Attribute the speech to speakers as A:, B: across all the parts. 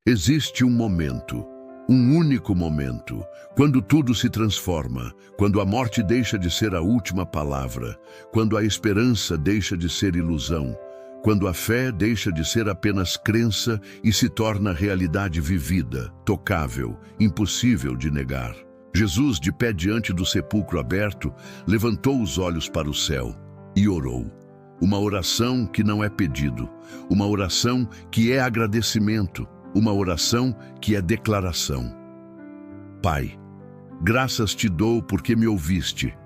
A: Existe um momento, um único momento, quando tudo se transforma, quando a morte deixa de ser a última palavra, quando a esperança deixa de ser ilusão, quando a fé deixa de ser apenas crença e se torna realidade vivida, tocável, impossível de negar. Jesus, de pé diante do sepulcro aberto, levantou os olhos para o céu e orou. Uma oração que não é pedido, uma oração que é agradecimento, uma oração que é declaração. Pai, graças te dou porque me ouviste.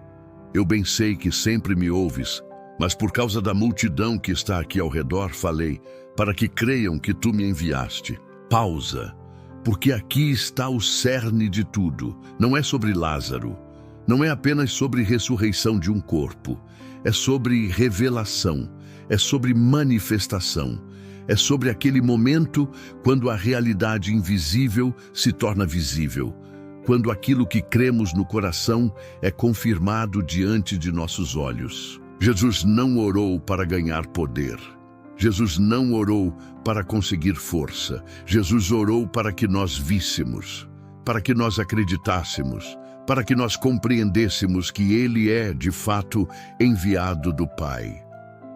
A: Eu bem sei que sempre me ouves, mas por causa da multidão que está aqui ao redor falei, para que creiam que tu me enviaste. Pausa, porque aqui está o cerne de tudo. Não é sobre Lázaro, não é apenas sobre ressurreição de um corpo, é sobre revelação, é sobre manifestação. É sobre aquele momento quando a realidade invisível se torna visível, quando aquilo que cremos no coração é confirmado diante de nossos olhos. Jesus não orou para ganhar poder. Jesus não orou para conseguir força. Jesus orou para que nós víssemos, para que nós acreditássemos, para que nós compreendêssemos que Ele é, de fato, enviado do Pai.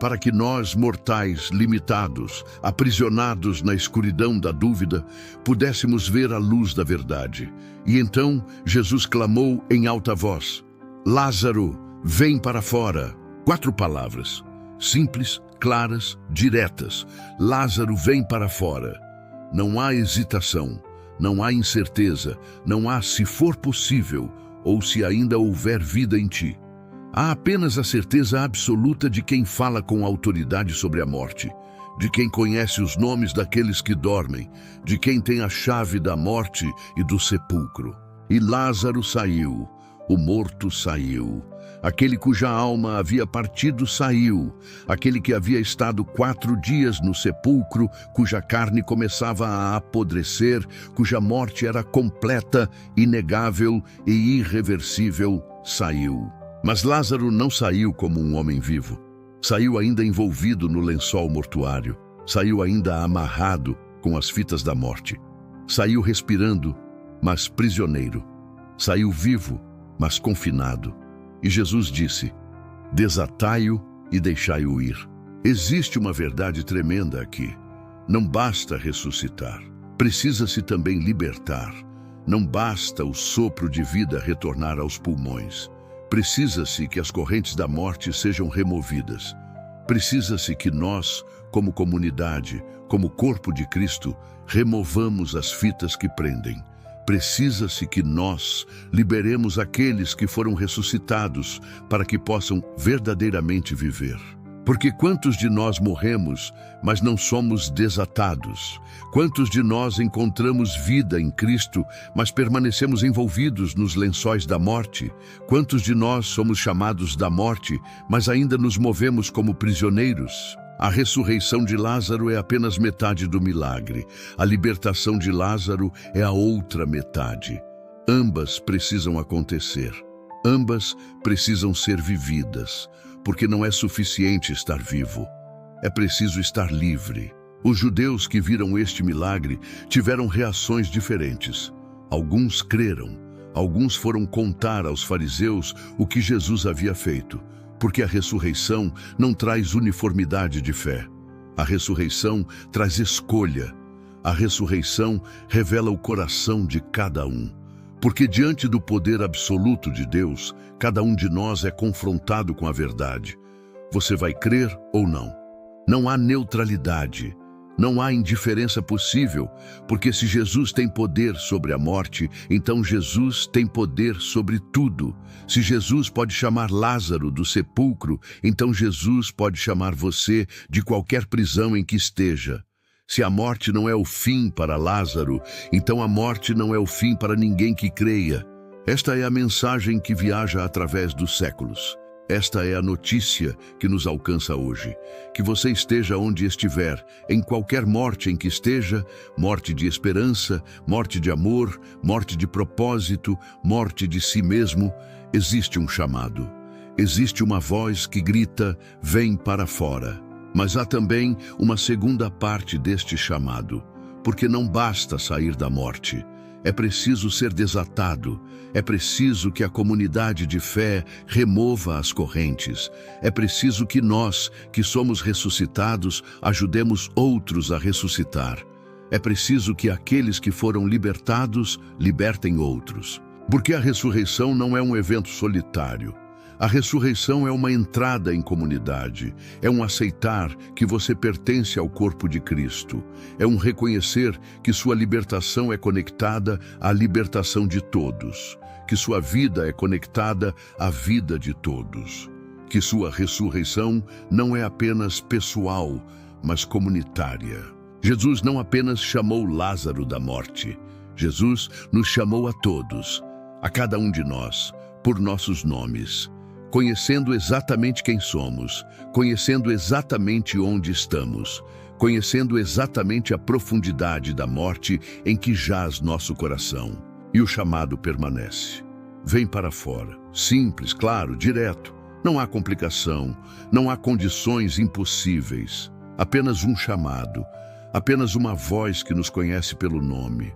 A: Para que nós, mortais, limitados, aprisionados na escuridão da dúvida, pudéssemos ver a luz da verdade. E então Jesus clamou em alta voz: Lázaro, vem para fora. 4 palavras, simples, claras, diretas. Lázaro, vem para fora. Não há hesitação, não há incerteza, não há se for possível ou se ainda houver vida em ti. Há apenas a certeza absoluta de quem fala com autoridade sobre a morte, de quem conhece os nomes daqueles que dormem, de quem tem a chave da morte e do sepulcro. E Lázaro saiu, o morto saiu, aquele cuja alma havia partido saiu, aquele que havia estado 4 dias no sepulcro, cuja carne começava a apodrecer, cuja morte era completa, inegável e irreversível, saiu. Mas Lázaro não saiu como um homem vivo. Saiu ainda envolvido no lençol mortuário. Saiu ainda amarrado com as fitas da morte. Saiu respirando, mas prisioneiro. Saiu vivo, mas confinado. E Jesus disse: desatai-o e deixai-o ir. Existe uma verdade tremenda aqui. Não basta ressuscitar. Precisa-se também libertar. Não basta o sopro de vida retornar aos pulmões. Precisa-se que as correntes da morte sejam removidas. Precisa-se que nós, como comunidade, como corpo de Cristo, removamos as fitas que prendem. Precisa-se que nós liberemos aqueles que foram ressuscitados para que possam verdadeiramente viver. Porque quantos de nós morremos, mas não somos desatados? Quantos de nós encontramos vida em Cristo, mas permanecemos envolvidos nos lençóis da morte? Quantos de nós somos chamados da morte, mas ainda nos movemos como prisioneiros? A ressurreição de Lázaro é apenas metade do milagre. A libertação de Lázaro é a outra metade. Ambas precisam acontecer. Ambas precisam ser vividas. Porque não é suficiente estar vivo, é preciso estar livre. Os judeus que viram este milagre tiveram reações diferentes. Alguns creram, alguns foram contar aos fariseus o que Jesus havia feito, porque a ressurreição não traz uniformidade de fé. A ressurreição traz escolha. A ressurreição revela o coração de cada um. Porque diante do poder absoluto de Deus, cada um de nós é confrontado com a verdade. Você vai crer ou não? Não há neutralidade, não há indiferença possível, porque se Jesus tem poder sobre a morte, então Jesus tem poder sobre tudo. Se Jesus pode chamar Lázaro do sepulcro, então Jesus pode chamar você de qualquer prisão em que esteja. Se a morte não é o fim para Lázaro, então a morte não é o fim para ninguém que creia. Esta é a mensagem que viaja através dos séculos. Esta é a notícia que nos alcança hoje. Que você esteja onde estiver, em qualquer morte em que esteja, morte de esperança, morte de amor, morte de propósito, morte de si mesmo, existe um chamado. Existe uma voz que grita: vem para fora. Mas há também uma segunda parte deste chamado. porque não basta sair da morte. É preciso ser desatado, é preciso que a comunidade de fé remova as correntes, é preciso que nós, que somos ressuscitados, ajudemos outros a ressuscitar. É preciso que aqueles que foram libertados, libertem outros. Porque a ressurreição não é um evento solitário. A ressurreição é uma entrada em comunidade, é um aceitar que você pertence ao corpo de Cristo, é um reconhecer que sua libertação é conectada à libertação de todos, que sua vida é conectada à vida de todos, que sua ressurreição não é apenas pessoal, mas comunitária. Jesus não apenas chamou Lázaro da morte, Jesus nos chamou a todos, a cada um de nós, por nossos nomes, conhecendo exatamente quem somos, conhecendo exatamente onde estamos, conhecendo exatamente a profundidade da morte em que jaz nosso coração. E o chamado permanece. Vem para fora. Simples, claro, direto. Não há complicação, não há condições impossíveis. Apenas um chamado, apenas uma voz que nos conhece pelo nome.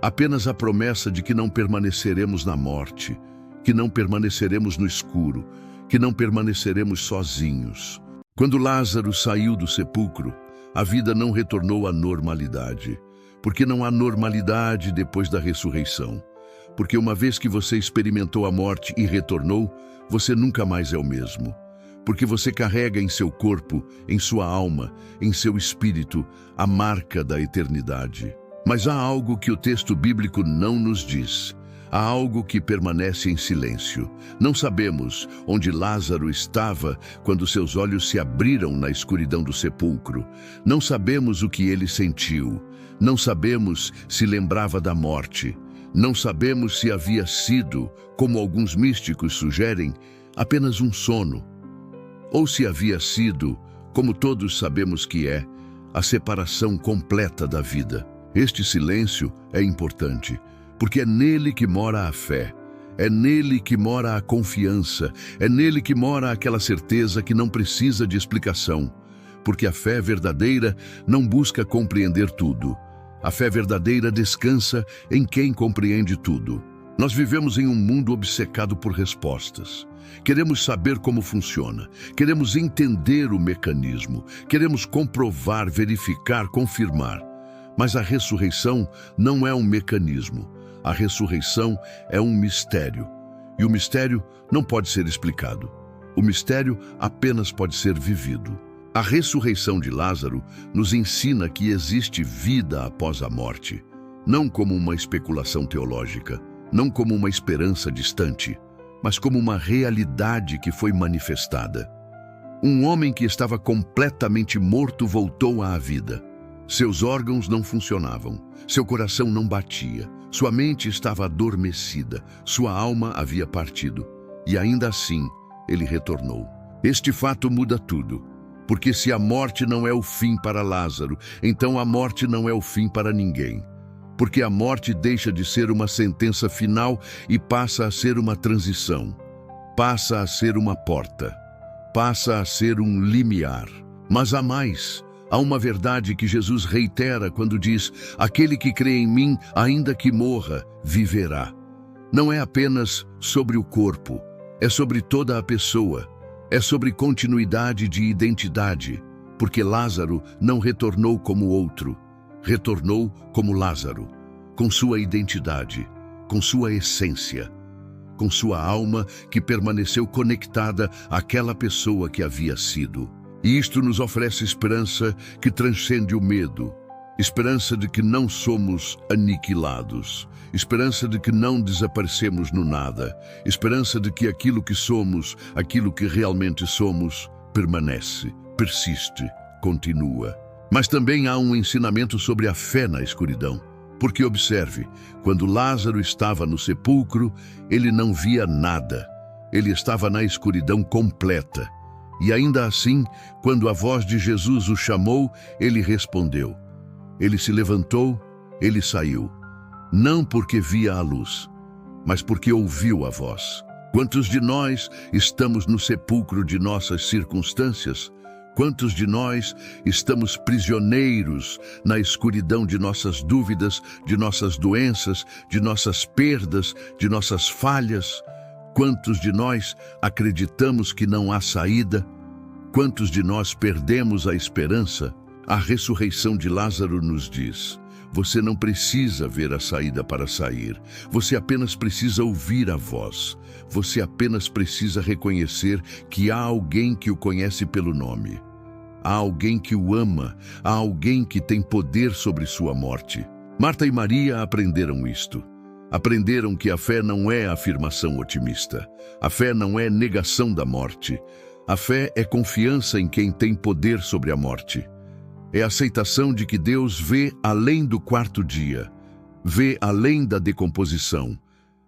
A: Apenas a promessa de que não permaneceremos na morte, que não permaneceremos no escuro, que não permaneceremos sozinhos. Quando Lázaro saiu do sepulcro, a vida não retornou à normalidade, porque não há normalidade depois da ressurreição. Porque uma vez que você experimentou a morte e retornou, você nunca mais é o mesmo. Porque você carrega em seu corpo, em sua alma, em seu espírito, a marca da eternidade. Mas há algo que o texto bíblico não nos diz. Há algo que permanece em silêncio. Não sabemos onde Lázaro estava quando seus olhos se abriram na escuridão do sepulcro. Não sabemos o que ele sentiu. Não sabemos se lembrava da morte. Não sabemos se havia sido, como alguns místicos sugerem, apenas um sono. Ou se havia sido, como todos sabemos que é, a separação completa da vida. Este silêncio é importante, porque é nele que mora a fé, é nele que mora a confiança, é nele que mora aquela certeza que não precisa de explicação, porque a fé verdadeira não busca compreender tudo. A fé verdadeira descansa em quem compreende tudo. Nós vivemos em um mundo obcecado por respostas. Queremos saber como funciona, queremos entender o mecanismo, queremos comprovar, verificar, confirmar. Mas a ressurreição não é um mecanismo. A ressurreição é um mistério. E o mistério não pode ser explicado. O mistério apenas pode ser vivido. A ressurreição de Lázaro nos ensina que existe vida após a morte, não como uma especulação teológica, não como uma esperança distante, mas como uma realidade que foi manifestada. Um homem que estava completamente morto voltou à vida. Seus órgãos não funcionavam, seu coração não batia, sua mente estava adormecida, sua alma havia partido. E ainda assim, ele retornou. Este fato muda tudo, porque se a morte não é o fim para Lázaro, então a morte não é o fim para ninguém. Porque a morte deixa de ser uma sentença final e passa a ser uma transição, passa a ser uma porta, passa a ser um limiar. Mas há mais. Há uma verdade que Jesus reitera quando diz: aquele que crê em mim, ainda que morra, viverá. Não é apenas sobre o corpo, é sobre toda a pessoa, é sobre continuidade de identidade, porque Lázaro não retornou como outro, retornou como Lázaro, com sua identidade, com sua essência, com sua alma que permaneceu conectada àquela pessoa que havia sido. E isto nos oferece esperança que transcende o medo, esperança de que não somos aniquilados, esperança de que não desaparecemos no nada, esperança de que aquilo que somos, aquilo que realmente somos, permanece, persiste, continua. Mas também há um ensinamento sobre a fé na escuridão, porque observe, quando Lázaro estava no sepulcro, ele não via nada, ele estava na escuridão completa. E ainda assim, quando a voz de Jesus o chamou, ele respondeu. Ele se levantou, ele saiu. Não porque via a luz, mas porque ouviu a voz. Quantos de nós estamos no sepulcro de nossas circunstâncias, Quantos de nós estamos prisioneiros na escuridão de nossas dúvidas, de nossas doenças, de nossas perdas, de nossas falhas? Quantos de nós acreditamos que não há saída? Quantos de nós perdemos a esperança? A ressurreição de Lázaro nos diz: você não precisa ver a saída para sair. Você apenas precisa ouvir a voz. Você apenas precisa reconhecer que há alguém que o conhece pelo nome. Há alguém que o ama. Há alguém que tem poder sobre sua morte. Marta e Maria aprenderam isto. Aprenderam que a fé não é afirmação otimista. A fé não é negação da morte. A fé é confiança em quem tem poder sobre a morte. É a aceitação de que Deus vê além do quarto dia, vê além da decomposição,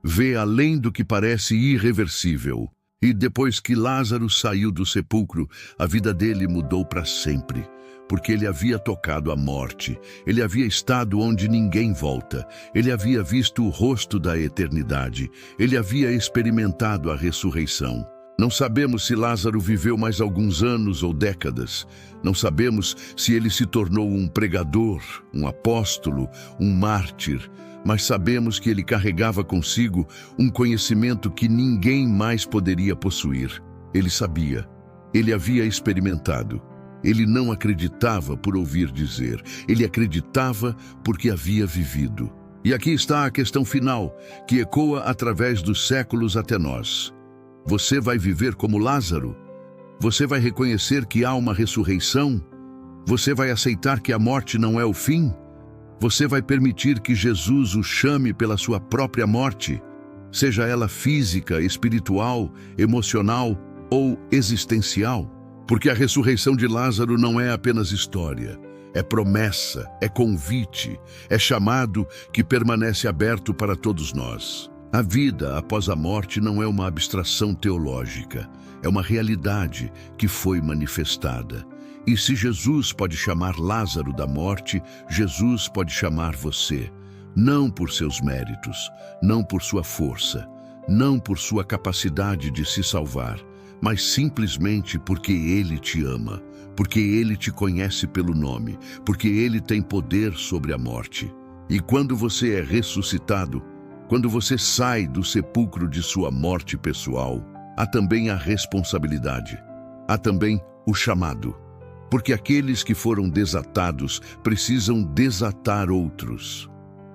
A: vê além do que parece irreversível. E depois que Lázaro saiu do sepulcro, a vida dele mudou para sempre, porque ele havia tocado a morte, ele havia estado onde ninguém volta, ele havia visto o rosto da eternidade, ele havia experimentado a ressurreição. Não sabemos se Lázaro viveu mais alguns anos ou décadas. Não sabemos se ele se tornou um pregador, um apóstolo, um mártir. Mas sabemos que ele carregava consigo um conhecimento que ninguém mais poderia possuir. Ele sabia. Ele havia experimentado. Ele não acreditava por ouvir dizer. Ele acreditava porque havia vivido. E aqui está a questão final, que ecoa através dos séculos até nós. Você vai viver como Lázaro? Você vai reconhecer que há uma ressurreição? Você vai aceitar que a morte não é o fim? Você vai permitir que Jesus o chame pela sua própria morte, seja ela física, espiritual, emocional ou existencial? Porque a ressurreição de Lázaro não é apenas história, é promessa, é convite, é chamado que permanece aberto para todos nós. A vida após a morte não é uma abstração teológica, é uma realidade que foi manifestada. E se Jesus pode chamar Lázaro da morte, Jesus pode chamar você, não por seus méritos, não por sua força, não por sua capacidade de se salvar, mas simplesmente porque Ele te ama, porque Ele te conhece pelo nome, porque Ele tem poder sobre a morte. E quando você é ressuscitado, quando você sai do sepulcro de sua morte pessoal, há também a responsabilidade, há também o chamado. Porque aqueles que foram desatados precisam desatar outros.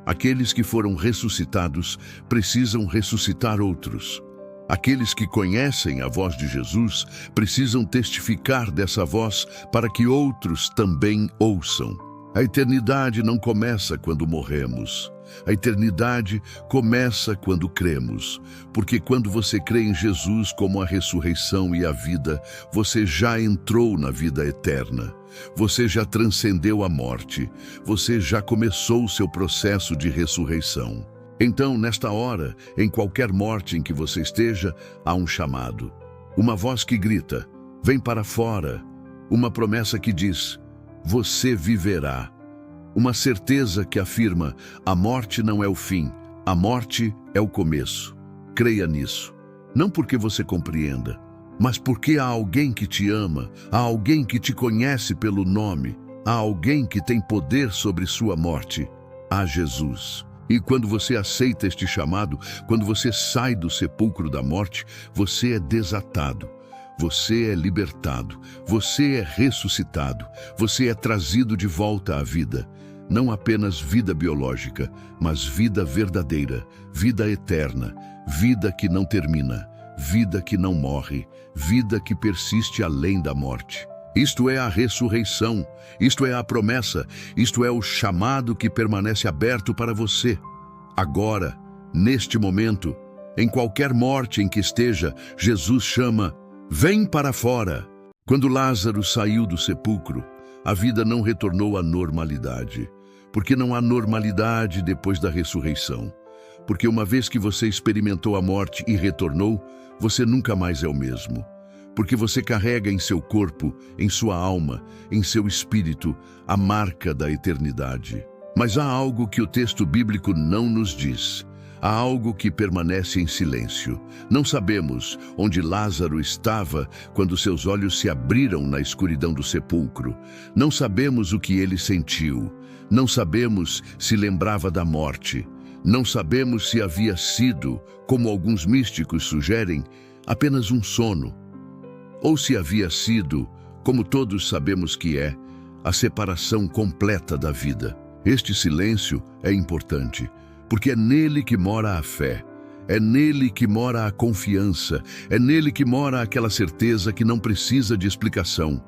A: Aqueles que foram ressuscitados precisam ressuscitar outros. Aqueles que conhecem a voz de Jesus precisam testificar dessa voz para que outros também ouçam. A eternidade não começa quando morremos. A eternidade começa quando cremos, porque quando você crê em Jesus como a ressurreição e a vida, você já entrou na vida eterna. Você já transcendeu a morte. Você já começou o seu processo de ressurreição. Então, nesta hora, em qualquer morte em que você esteja, há um chamado. Uma voz que grita, vem para fora. Uma promessa que diz, você viverá. Uma certeza que afirma, a morte não é o fim, a morte é o começo. Creia nisso. Não porque você compreenda, mas porque há alguém que te ama, há alguém que te conhece pelo nome, há alguém que tem poder sobre sua morte, há Jesus. E quando você aceita este chamado, quando você sai do sepulcro da morte, você é desatado. Você é libertado, você é ressuscitado, você é trazido de volta à vida. Não apenas vida biológica, mas vida verdadeira, vida eterna, vida que não termina, vida que não morre, vida que persiste além da morte. Isto é a ressurreição, isto é a promessa, isto é o chamado que permanece aberto para você. Agora, neste momento, em qualquer morte em que esteja, Jesus chama, vem para fora. Quando Lázaro saiu do sepulcro, a vida não retornou à normalidade, porque não há normalidade depois da ressurreição. Porque uma vez que você experimentou a morte e retornou, você nunca mais é o mesmo. Porque você carrega em seu corpo, em sua alma, em seu espírito, a marca da eternidade. Mas há algo que o texto bíblico não nos diz. Há algo que permanece em silêncio. Não sabemos onde Lázaro estava quando seus olhos se abriram na escuridão do sepulcro. Não sabemos o que ele sentiu. Não sabemos se lembrava da morte. Não sabemos se havia sido, como alguns místicos sugerem, apenas um sono. Ou se havia sido, como todos sabemos que é, a separação completa da vida. Este silêncio é importante, porque é nele que mora a fé, é nele que mora a confiança, é nele que mora aquela certeza que não precisa de explicação,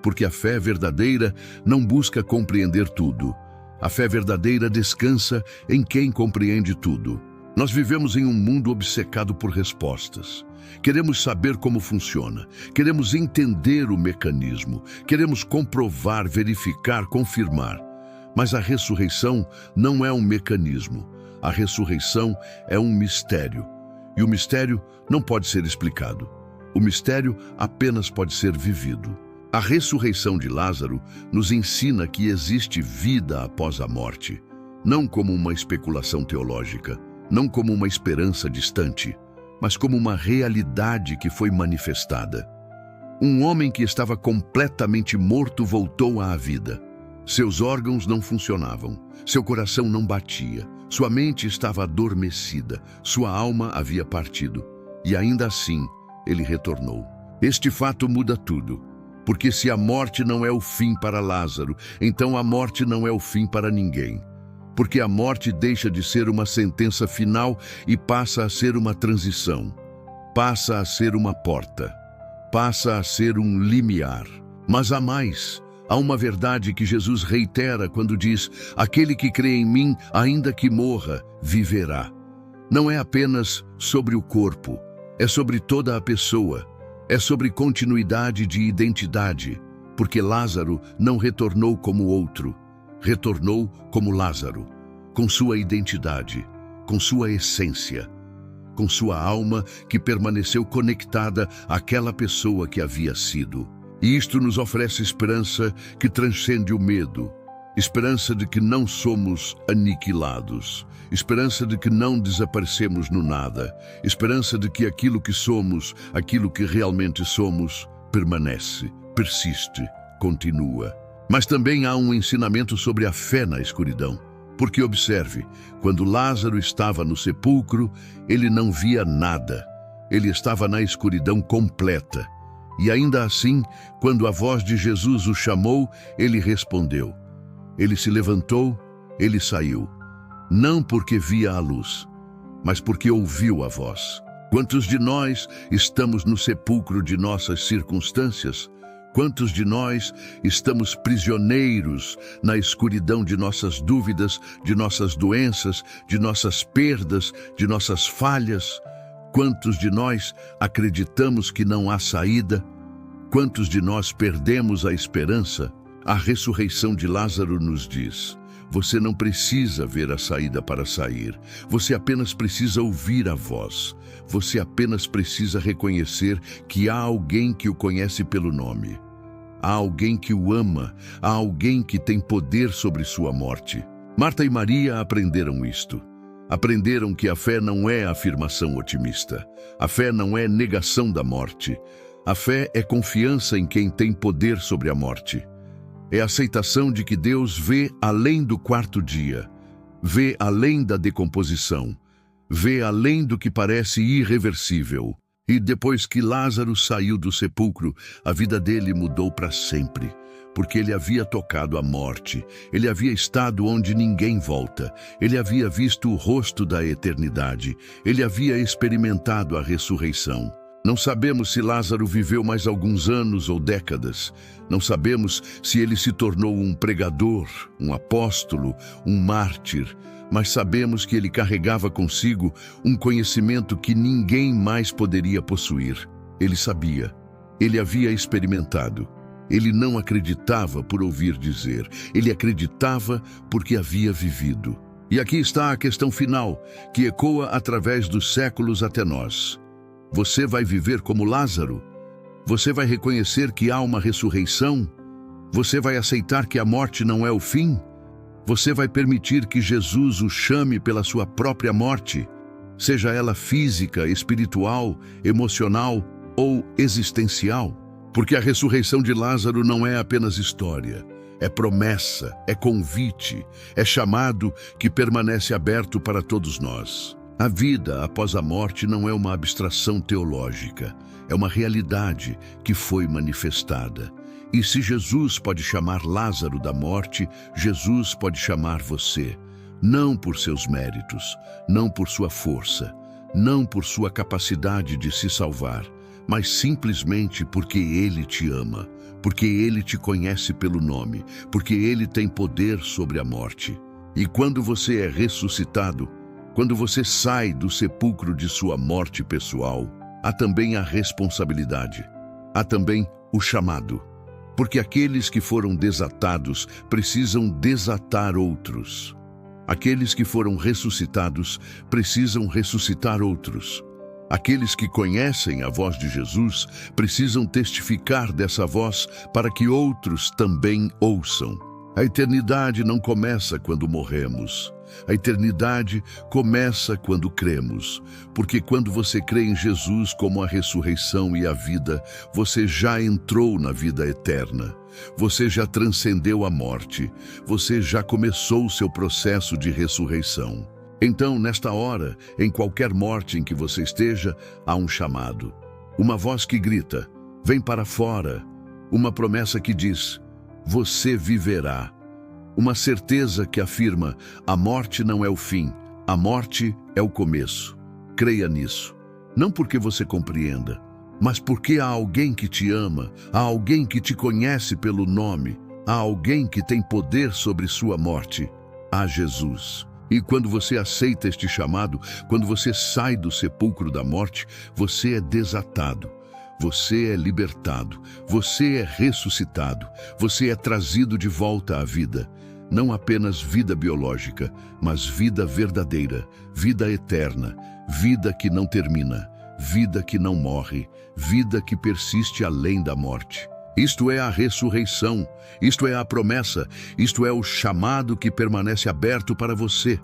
A: porque a fé verdadeira não busca compreender tudo. A fé verdadeira descansa em quem compreende tudo. Nós vivemos em um mundo obcecado por respostas. Queremos saber como funciona, queremos entender o mecanismo, queremos comprovar, verificar, confirmar. Mas a ressurreição não é um mecanismo. A ressurreição é um mistério. E o mistério não pode ser explicado. O mistério apenas pode ser vivido. A ressurreição de Lázaro nos ensina que existe vida após a morte, não como uma especulação teológica, não como uma esperança distante, mas como uma realidade que foi manifestada. Um homem que estava completamente morto voltou à vida. Seus órgãos não funcionavam, seu coração não batia, sua mente estava adormecida, sua alma havia partido. E ainda assim, ele retornou. Este fato muda tudo, porque se a morte não é o fim para Lázaro, então a morte não é o fim para ninguém. Porque a morte deixa de ser uma sentença final e passa a ser uma transição. Passa a ser uma porta. Passa a ser um limiar. Mas há mais. Há uma verdade que Jesus reitera quando diz: aquele que crê em mim, ainda que morra, viverá. Não é apenas sobre o corpo, é sobre toda a pessoa. É sobre continuidade de identidade, porque Lázaro não retornou como outro. Retornou como Lázaro, com sua identidade, com sua essência, com sua alma que permaneceu conectada àquela pessoa que havia sido. E isto nos oferece esperança que transcende o medo, esperança de que não somos aniquilados, esperança de que não desaparecemos no nada, esperança de que aquilo que somos, aquilo que realmente somos, permanece, persiste, continua. Mas também há um ensinamento sobre a fé na escuridão. Porque observe, quando Lázaro estava no sepulcro, ele não via nada. Ele estava na escuridão completa. E ainda assim, quando a voz de Jesus o chamou, ele respondeu. Ele se levantou, ele saiu. Não porque via a luz, mas porque ouviu a voz. Quantos de nós estamos no sepulcro de nossas circunstâncias? Quantos de nós estamos prisioneiros na escuridão de nossas dúvidas, de nossas doenças, de nossas perdas, de nossas falhas? Quantos de nós acreditamos que não há saída? Quantos de nós perdemos a esperança? A ressurreição de Lázaro nos diz: você não precisa ver a saída para sair. Você apenas precisa ouvir a voz. Você apenas precisa reconhecer que há alguém que o conhece pelo nome. Há alguém que o ama, há alguém que tem poder sobre sua morte. Marta e Maria aprenderam isto. Aprenderam que a fé não é afirmação otimista. A fé não é negação da morte. A fé é confiança em quem tem poder sobre a morte. É a aceitação de que Deus vê além do quarto dia, vê além da decomposição, vê além do que parece irreversível. E depois que Lázaro saiu do sepulcro, a vida dele mudou para sempre, porque ele havia tocado a morte, ele havia estado onde ninguém volta, ele havia visto o rosto da eternidade, ele havia experimentado a ressurreição. Não sabemos se Lázaro viveu mais alguns anos ou décadas. Não sabemos se ele se tornou um pregador, um apóstolo, um mártir. Mas sabemos que ele carregava consigo um conhecimento que ninguém mais poderia possuir. Ele sabia. Ele havia experimentado. Ele não acreditava por ouvir dizer. Ele acreditava porque havia vivido. E aqui está a questão final, que ecoa através dos séculos até nós. Você vai viver como Lázaro? Você vai reconhecer que há uma ressurreição? Você vai aceitar que a morte não é o fim? Você vai permitir que Jesus o chame pela sua própria morte? seja ela física, espiritual, emocional ou existencial. Porque a ressurreição de Lázaro não é apenas história, é promessa, é convite, é chamado que permanece aberto para todos nós. A vida após a morte não é uma abstração teológica, é uma realidade que foi manifestada. E se Jesus pode chamar Lázaro da morte, Jesus pode chamar você, não por seus méritos, não por sua força, não por sua capacidade de se salvar, mas simplesmente porque Ele te ama, porque Ele te conhece pelo nome, porque Ele tem poder sobre a morte. E quando você é ressuscitado, quando você sai do sepulcro de sua morte pessoal, há também a responsabilidade, há também o chamado. Porque aqueles que foram desatados precisam desatar outros. Aqueles que foram ressuscitados precisam ressuscitar outros. Aqueles que conhecem a voz de Jesus precisam testificar dessa voz para que outros também ouçam. A eternidade não começa quando morremos. A eternidade começa quando cremos, porque quando você crê em Jesus como a ressurreição e a vida, você já entrou na vida eterna. Você já transcendeu a morte. Você já começou o seu processo de ressurreição. Então, nesta hora, em qualquer morte em que você esteja, há um chamado. Uma voz que grita, vem para fora. Uma promessa que diz, você viverá. Uma certeza que afirma, a morte não é o fim, a morte é o começo. Creia nisso. Não porque você compreenda, mas porque há alguém que te ama, há alguém que te conhece pelo nome, há alguém que tem poder sobre sua morte. Há Jesus. E quando você aceita este chamado, quando você sai do sepulcro da morte, você é desatado. Você é libertado, você é ressuscitado, você é trazido de volta à vida. Não apenas vida biológica, mas vida verdadeira, vida eterna, vida que não termina, vida que não morre, vida que persiste além da morte. Isto é a ressurreição, isto é a promessa, isto é o chamado que permanece aberto para você.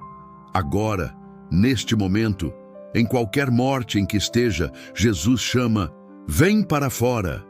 A: Agora, neste momento, em qualquer morte em que esteja, Jesus chama, vem para fora.